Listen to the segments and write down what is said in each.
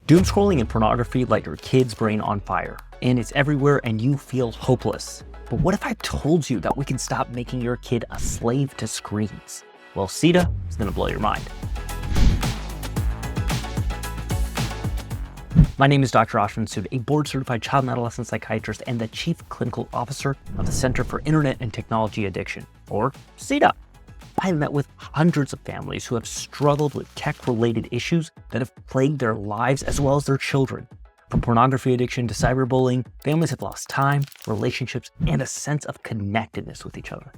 Doomscrolling and pornography light your kid's brain on fire, and it's everywhere and you feel hopeless. But what if I told you that we can stop making your kid a slave to screens? Well, CETA is gonna blow your mind. My name is Dr. Ashvin Sood, a board-certified child and adolescent psychiatrist and the Chief Clinical Officer of the Center for Internet and Technology Addiction, or CETA. I met with hundreds of families who have struggled with tech-related issues that have plagued their lives as well as their children. From pornography addiction to cyberbullying, families have lost time, relationships, and a sense of connectedness with each other.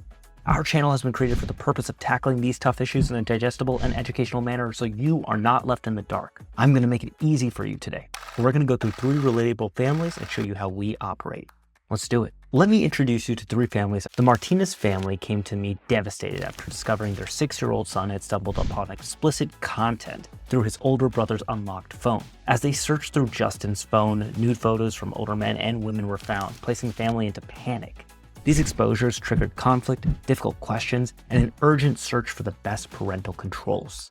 Our channel has been created for the purpose of tackling these tough issues in a digestible and educational manner so you are not left in the dark. I'm going to make it easy for you today. We're going to go through 3 relatable families and show you how we operate. Let's do it. Let me introduce you to 3 families. The Martinez family came to me devastated after discovering their 6-year-old son had stumbled upon explicit content through his older brother's unlocked phone. As they searched through Justin's phone, nude photos from older men and women were found, placing the family into panic. These exposures triggered conflict, difficult questions, and an urgent search for the best parental controls.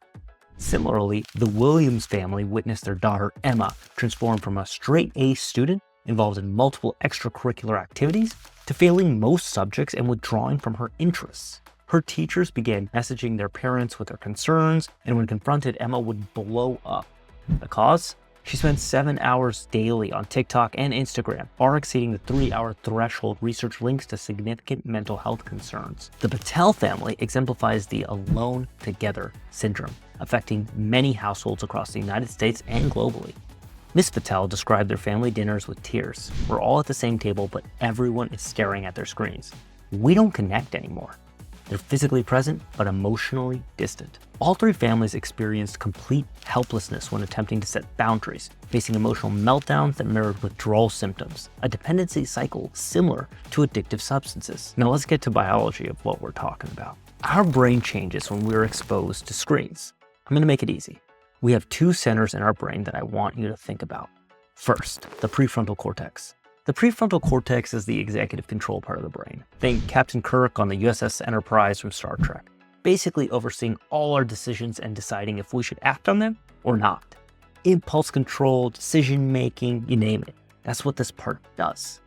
Similarly, the Williams family witnessed their daughter, Emma, transform from a straight-A student involved in multiple extracurricular activities to failing most subjects and withdrawing from her interests. Her teachers began messaging their parents with their concerns, and when confronted, Emma would blow up. The cause? She spent 7 hours daily on TikTok and Instagram, far exceeding the 3-hour threshold research links to significant mental health concerns. The Patel family exemplifies the alone together syndrome, affecting many households across the United States and globally. Ms. Patel described their family dinners with tears. We're all at the same table, but everyone is staring at their screens. We don't connect anymore. They're physically present, but emotionally distant. All 3 families experienced complete helplessness when attempting to set boundaries, facing emotional meltdowns that mirrored withdrawal symptoms, a dependency cycle similar to addictive substances. Now let's get to biology of what we're talking about. Our brain changes when we're exposed to screens. I'm gonna make it easy. We have 2 centers in our brain that I want you to think about. First, the prefrontal cortex. The prefrontal cortex is the executive control part of the brain. Think Captain Kirk on the USS Enterprise from Star Trek, basically overseeing all our decisions and deciding if we should act on them or not. Impulse control, decision making, you name it. That's what this part does.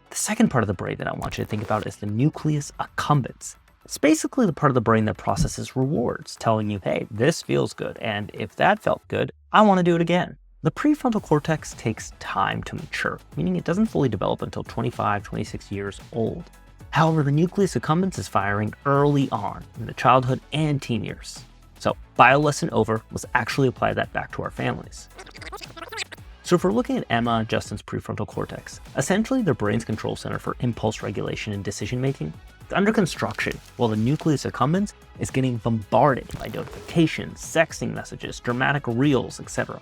The second part of the brain that I want you to think about is the nucleus accumbens. It's basically the part of the brain that processes rewards, telling you, hey, this feels good, and if that felt good, I want to do it again. The prefrontal cortex takes time to mature, meaning it doesn't fully develop until 25, 26 years old. However, the nucleus accumbens is firing early on in the childhood and teen years. So, bio lesson over, let's actually apply that back to our families. So if we're looking at Emma and Justin's prefrontal cortex, essentially their brain's control center for impulse regulation and decision making, it's under construction, while the nucleus accumbens is getting bombarded by notifications, sexting messages, dramatic reels, etc.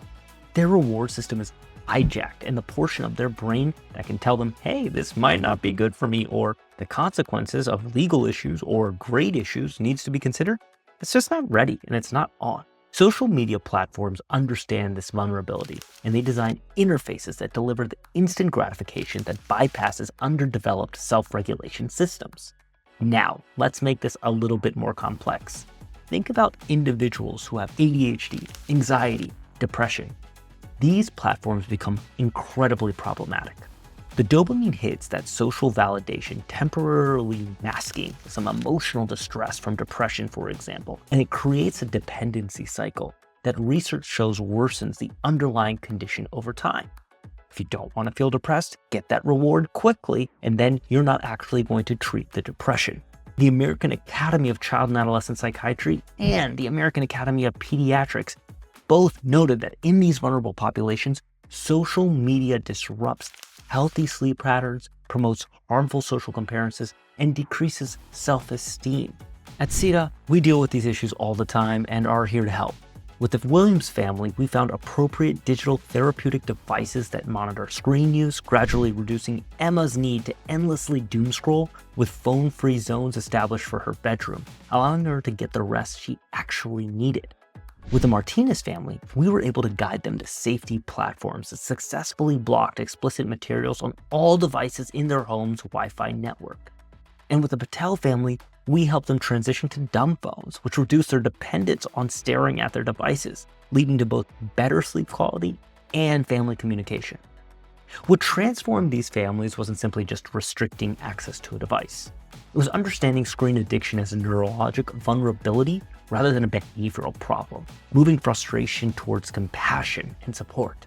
Their reward system is hijacked, and the portion of their brain that can tell them, hey, this might not be good for me, or the consequences of legal issues or grade issues needs to be considered, it's just not ready and it's not on. Social media platforms understand this vulnerability, and they design interfaces that deliver the instant gratification that bypasses underdeveloped self-regulation systems. Now, let's make this a little bit more complex. Think about individuals who have ADHD, anxiety, depression. These platforms become incredibly problematic. The dopamine hits that social validation, temporarily masking some emotional distress from depression, for example, and it creates a dependency cycle that research shows worsens the underlying condition over time. If you don't want to feel depressed, get that reward quickly, and then you're not actually going to treat the depression. The American Academy of Child and Adolescent Psychiatry and the American Academy of Pediatrics both noted that in these vulnerable populations, social media disrupts healthy sleep patterns, promotes harmful social comparisons, and decreases self-esteem. At CETA, we deal with these issues all the time and are here to help. With the Williams family, we found appropriate digital therapeutic devices that monitor screen use, gradually reducing Emma's need to endlessly doom scroll with phone-free zones established for her bedroom, allowing her to get the rest she actually needed. With the Martinez family, we were able to guide them to safety platforms that successfully blocked explicit materials on all devices in their home's Wi-Fi network. And with the Patel family, we helped them transition to dumb phones, which reduced their dependence on staring at their devices, leading to both better sleep quality and family communication. What transformed these families wasn't simply just restricting access to a device. It was understanding screen addiction as a neurologic vulnerability rather than a behavioral problem, moving frustration towards compassion and support.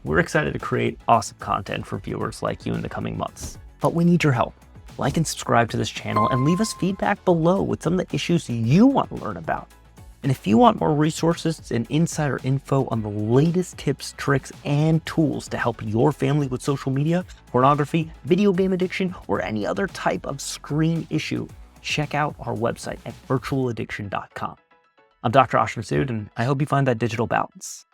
We're excited to create awesome content for viewers like you in the coming months, but we need your help. Like and subscribe to this channel and leave us feedback below with some of the issues you want to learn about. And if you want more resources and insider info on the latest tips, tricks, and tools to help your family with social media, pornography, video game addiction, or any other type of screen issue, check out our website at virtualaddiction.com. I'm Dr. Ashvin Sood, and I hope you find that digital balance.